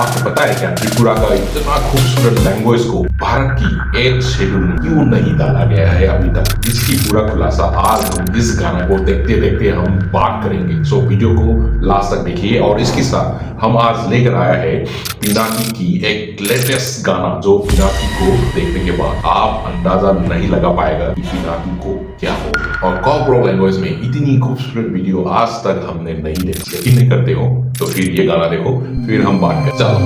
आपको पता है क्या त्रिपुरा का इतना खूबसूरत लैंग्वेज को भारत की 8th शेड्यूल में क्यों नहीं डाला गया है अभी तक? इसकी पूरा खुलासा आज हम इस गाना को देखते देखते हम बात करेंगे। सो वीडियो को लास्ट तक देखिए। और इसके साथ हम आज लेकर आया है पिनाकी की एक लेटेस्ट गाना, जो पिनाकी को देखने के बाद आप अंदाजा नहीं लगा पाएगा कि पिनाकी को क्या हो। और कॉपरो लैंग्वेज में इतनी खूबसूरत वीडियो आज तक हमने नहीं देखी। यकीन नहीं करते हो तो फिर ये गाना देखो, फिर हम बात करें। चलो।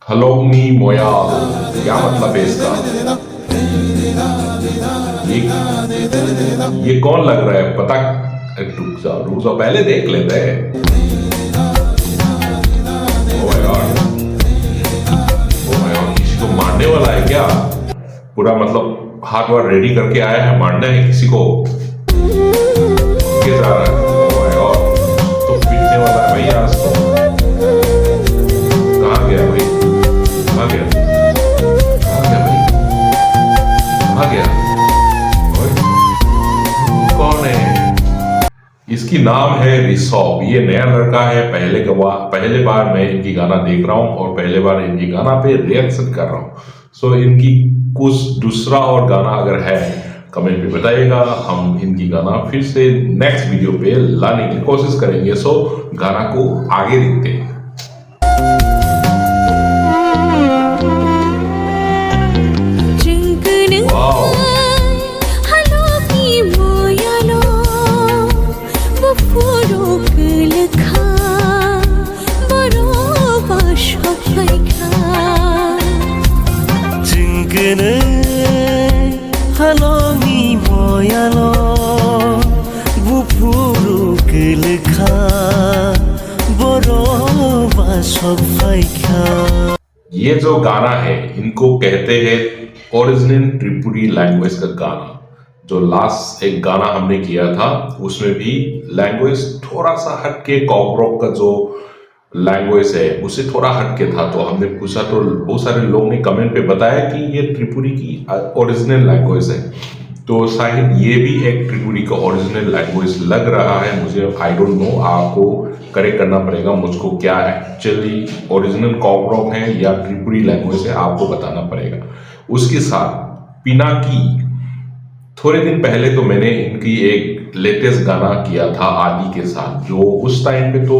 हलोंगनी मोया, क्या मतलब है इसका? ये कौन लग रहा है पता? रुक जाओ पहले देख लेते हैं। ओह माय गॉड, किसी को मारने वाला है क्या? पूरा मतलब हाथ वार रेडी करके आया है, मारना है किसी को। जा रहा है। ओह माय गॉड, तो पीटने वाला है भाई आज तो। कहाँ गया भाई? कहाँ गया भाई? कहाँ गया? कौन है? इसकी नाम है रिसॉब। ये नया लड़का है, पहले बार मैं इनकी गाना देख रहा हूँ और पहले बार इनकी गाना पे रिएक्शन कर रहा हूँ। सो इनकी कुछ दूसरा और गाना अगर है कमेंट पे बताइएगा, हम इनकी गाना फिर से नेक्स्ट वीडियो पे लाने की कोशिश करेंगे। सो गाना को आगे देखते हैं। Halongi moyalo bupuru kelekha boro basob faikha। ये जो गाना है इनको कहते हैं ओरिजिनल त्रिपुरी लैंग्वेज का गाना। जो लास्ट एक गाना हमने किया था उसमें भी लैंग्वेज थोड़ा सा हटके कॉकरोक का जो लैंग्वेज है उससे थोड़ा हटके था। तो हमने पूछा तो बहुत सारे लोगों ने कमेंट पे बताया कि ये त्रिपुरी की ओरिजिनल लैंग्वेज है। तो शायद ये भी एक त्रिपुरी का ओरिजिनल लैंग्वेज लग रहा है मुझे। आई डोंट नो, आपको करेक्ट करना पड़ेगा मुझको, क्या एक्चुअली ओरिजिनल कॉकरोक है या त्रिपुरी लैंग्वेज है, आपको बताना पड़ेगा। उसके साथ पिनाकी, थोड़े दिन पहले तो मैंने इनकी एक लेटेस्ट गाना किया था आदि के साथ, जो उस टाइम पे तो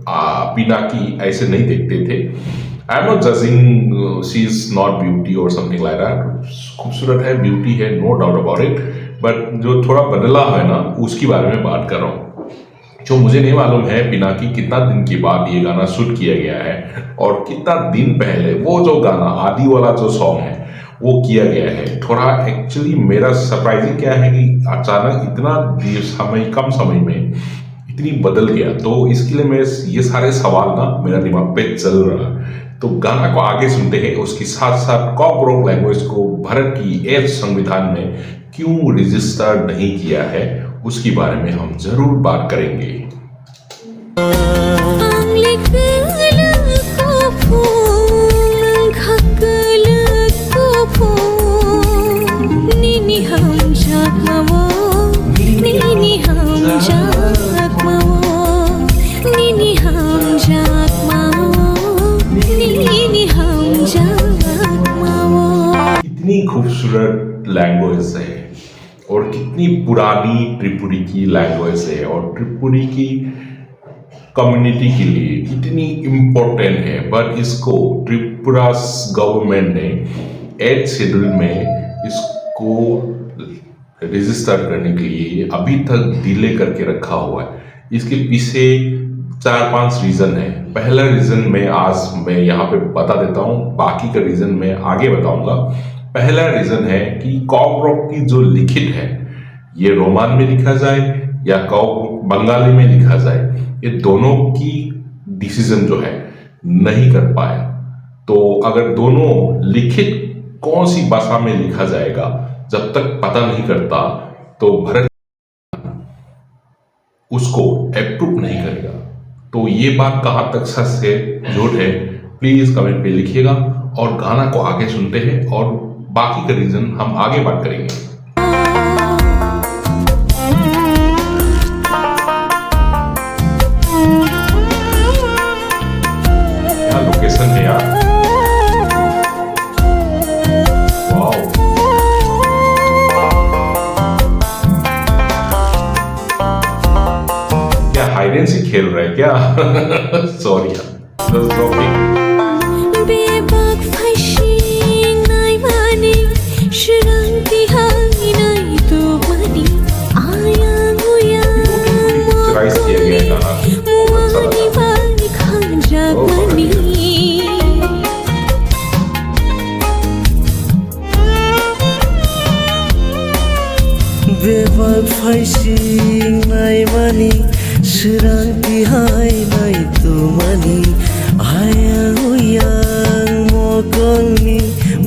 पिनाकी ऐसे नहीं देखते थे। I am not judging, she is not beauty और समथिंग लाइक दैट। खूबसूरत है, ब्यूटी है, no doubt about it. But जो थोड़ा बदला है ना, उसके बारे में बात कर रहा हूँ। जो मुझे नहीं मालूम है पिनाकी कितना दिन के बाद ये गाना शूट किया गया है और कितना दिन पहले वो जो गाना आदि वाला जो सॉन्ग है वो किया गया है। थोड़ा एक्चुअली मेरा सरप्राइजिंग क्या है कि अचानक इतना कम समय में इतनी बदल गया। तो इसके लिए मैं ये सारे सवाल ना मेरा दिमाग पे चल रहा है। तो गाना को आगे सुनते हैं। उसके साथ साथ कॉकरोक लैंग्वेज को भारत की 8th संविधान में क्यों रजिस्टर नहीं किया है उसके बारे में हम जरूर बात करेंगे। कितनी खूबसूरत लैंग्वेज है और कितनी पुरानी त्रिपुरी की लैंग्वेज है और त्रिपुरी की कम्युनिटी के लिए कितनी इम्पोर्टेंट है। बट इसको त्रिपुरा गवर्नमेंट ने 8th शेड्यूल में इसको रजिस्टर करने के लिए अभी तक डिले करके रखा हुआ है। इसके पीछे 4-5 रीजन है। पहला रीजन मैं यहाँ पे बता देता हूँ, बाकी का रीजन मैं आगे बताऊंगा। पहला रीजन है कि कॉकरोक की जो लिखित है ये रोमान में लिखा जाए या बंगाली में लिखा जाए, ये दोनों की डिसीजन जो है नहीं कर पाया। तो अगर दोनों लिखित कौन सी भाषा में लिखा जाएगा जब तक पता नहीं करता तो भारत उसको अप्रूव नहीं करेगा। तो ये बात कहाँ तक सच है झूठ है, प्लीज कमेंट पे लिखिएगा। और गाना को आगे सुनते हैं और बाकी का रीजन हम आगे बात करेंगे। खेल रहे हैं क्या? सॉरी यार। बेबाक फांसी নাই মানে শান্তি হয় নাই তো মানে আয়া গুয়া पिक्चराइज किया गया है गाना, बहुत अच्छा মুয়ানি लगा। বাই খাজা পানি बेबाक फाइसि नाय मानि सोरांथि हाय नाय तो मानि आयां उयां मगलनि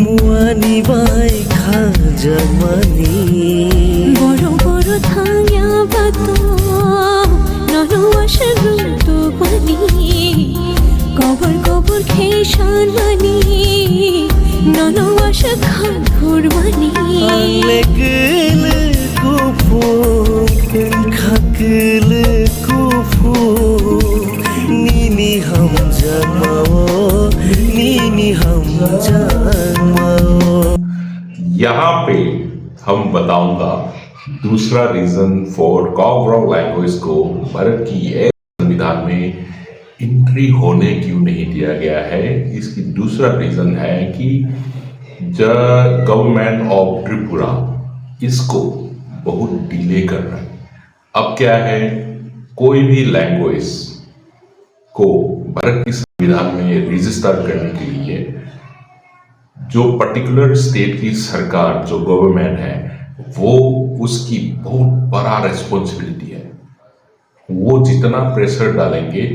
मुवानि बाय खाजा मानि বড় বড় থাঙা বাতো নরওয়াশা গুতো পানি কবর কবর খেসান মানি নরওয়াশা খান ঘুরবানি lekele kufu khakele kufu nini hamja mao nini hamja mao यहाँ पे हम बताऊंगा दूसरा रीजन फॉर कॉगब्रॉ लैंग्वेज को भारत की एक संविधान में एंट्री होने क्यों नहीं दिया गया है। इसकी दूसरा रीजन है कि द गवर्नमेंट ऑफ त्रिपुरा इसको बहुत डिले कर रहा है। अब क्या है, कोई भी लैंग्वेज को भारत की संविधान में रजिस्टर करने के लिए जो पर्टिकुलर स्टेट की सरकार जो गवर्नमेंट है वो उसकी बहुत बड़ा रिस्पॉन्सिबिलिटी है। वो जितना प्रेशर डालेंगे,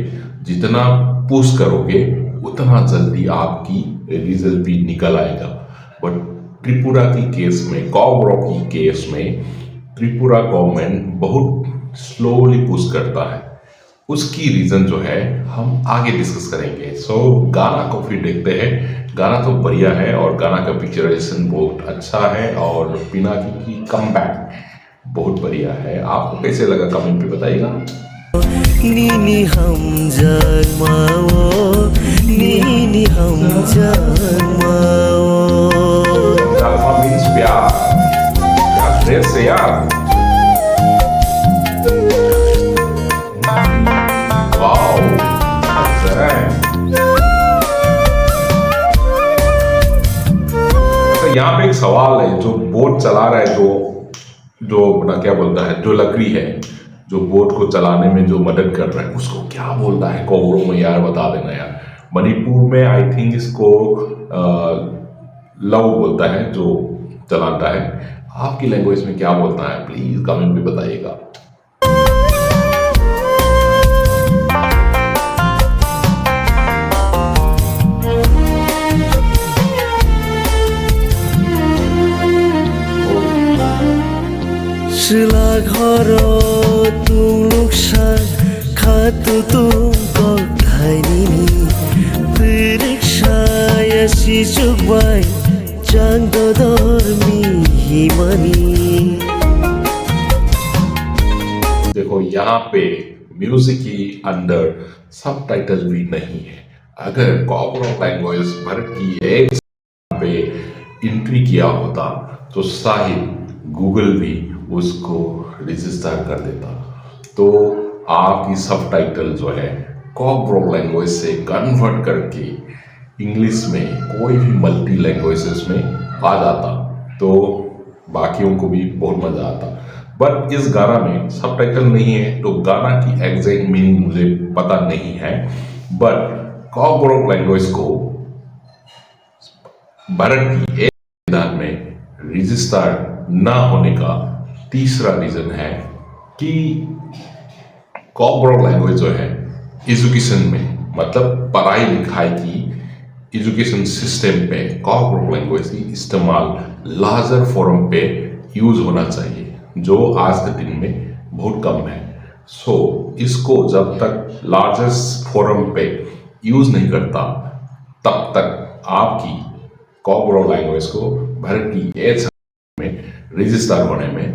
जितना पुश करोगे, उतना जल्दी आपकी रिजल्ट भी निकल आएगा। बट त्रिपुरा की केस में, कॉगब्रॉ की केस में त्रिपुरा गवर्नमेंट बहुत स्लोली पुश करता है। उसकी रीजन जो है हम आगे डिस्कस करेंगे। सो गाना को फिर देखते हैं। गाना तो बढ़िया है और गाना का पिक्चराइजेशन बहुत अच्छा है और पिनाकी की कमबैक बहुत बढ़िया है। आपको कैसे लगा कमेंट पे बताइएगा। nini hamja mao nini hamja mao alpha means प्यार, प्यार फ्रेश से यार। वाओ, अच्छा है। तो यहाँ पे एक सवाल है, जो बोट चला रहा है, जो अपना क्या बोलता है, जो लकड़ी है, जो बोट को चलाने में जो मदद कर रहा है, उसको क्या बोलता है कॉगब्रॉ में यार, बता देना यार। मणिपुर में आई थिंक इसको लव बोलता है जो चलाता है। आपकी लैंग्वेज में क्या बोलता है प्लीज कमेंट में बताइएगा। Sila gharo tung luksa khatu tung kok thai nini Tiriksa ya si chukbai chang do dormi himani देखो यहाँ पे म्यूजिक के अंदर सबटाइटल भी नहीं है। अगर कॉगब्रॉ लैंग्वेज भारत की एक पे एंट्री किया होता तो शायद गूगल भी उसको रजिस्टर कर देता। तो आपकी सबटाइटल जो है कॉगब्रॉ लैंग्वेज से कन्वर्ट करके इंग्लिश में कोई भी मल्टी लैंग्वेजेस में आ जाता तो बाकियों को भी बहुत मज़ा आता। बट इस गाना में सबटाइटल नहीं है तो गाना की एग्जैक्ट मीनिंग मुझे पता नहीं है। बट कॉगब्रॉ लैंग्वेज को भारत की एक संविधान में रजिस्टर ना होने का तीसरा रीजन है कि कॉगब्रॉ लैंग्वेज जो है एजुकेशन में, मतलब पढ़ाई लिखाई की एजुकेशन सिस्टम पे कॉगब्रॉ लैंग्वेज की इस्तेमाल लार्जर फोरम पे यूज होना चाहिए, जो आज के दिन में बहुत कम है। सो इसको जब तक लार्जेस्ट फोरम पे यूज नहीं करता तब तक आपकी कॉगब्रॉ लैंग्वेज को भारत की एज में रजिस्टर होने में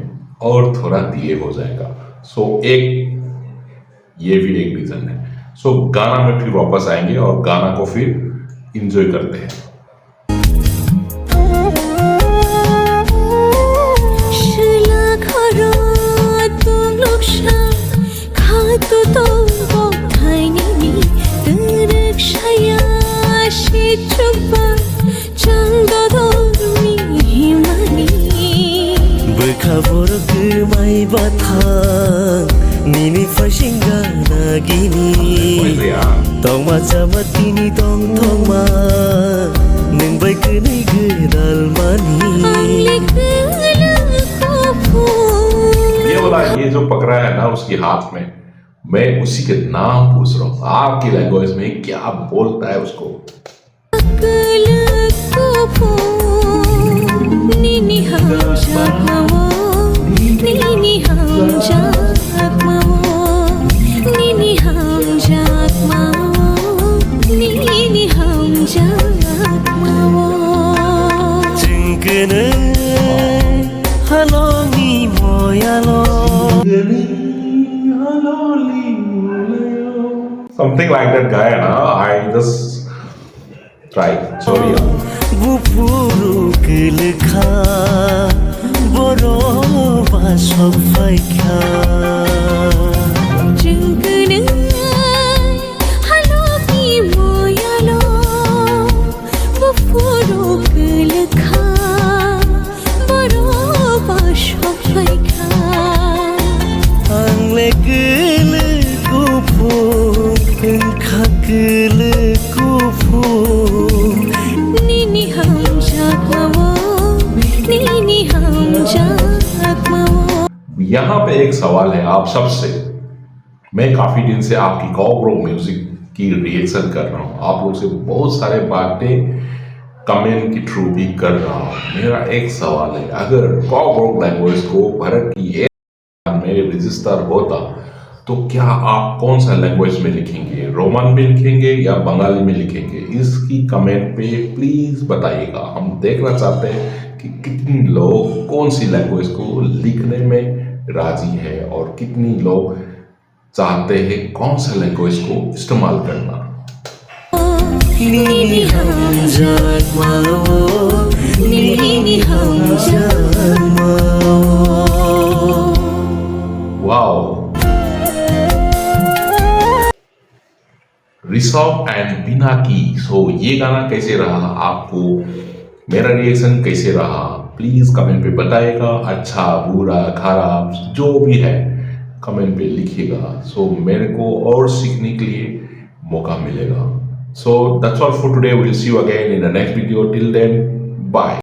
और थोड़ा डिले हो जाएगा। सो ये भी एक रीजन है। सो गाना में फिर वापस आएंगे और गाना को फिर इंजॉय करते हैं। शिला घरो तुम लोग खा तो Kaborok mai bathang Nini fashinga nagini Tong macam tini tong tong ma Neng bai kenai gedal mani ये वाला ये जो पकड़ा है ना उसके हाथ में मैं उसी के नाम पूछ रहा हूँ आपकी लैंग्वेज में क्या बोलता है उसको Nini ham jak mawo, nini ham jak mawo, nini ham jak mawo, nini ham jak mawo. Jengkene halongi moyalo Something like that guy na I just tried sorry Bupuru kelekha Boro basok faikha Jengkene halogi moyalo, bufuro kelekha, boro basok faikha. Angle kele kupu Engkha kele kupu Nini ham jak mawo, nini ham jak mawo. यहाँ पे एक सवाल है आप सबसे मैं काफी दिन से आपकी कॉकरोक म्यूजिक की रिएक्शन कर रहा हूँ आप लोग से बहुत सारे बातें कमेंट के थ्रू भी कर रहा हूँ मेरा एक सवाल है अगर कॉकरोक लैंग्वेज को भारत की एक में रजिस्टर होता तो क्या आप कौन सा लैंग्वेज में लिखेंगे रोमन में लिखेंगे या बंगाली में लिखेंगे इसकी कमेंट पे प्लीज बताइएगा हम देखना चाहते हैं कि कितने लोग कौन सी लैंग्वेज को लिखने में राजी है और कितनी लोग चाहते हैं कौन सा लैंग्वेज को इस्तेमाल करना Nini ham jak mawo Nini ham jak mawo wow Rishabh and बिना की सो ये गाना कैसे रहा आपको मेरा रिएक्शन कैसे रहा प्लीज कमेंट पे बताइएगा अच्छा बुरा खराब जो भी है कमेंट पे लिखिएगा सो मेरे को और सीखने के लिए मौका मिलेगा so that's all for today will see you again in the next video till then bye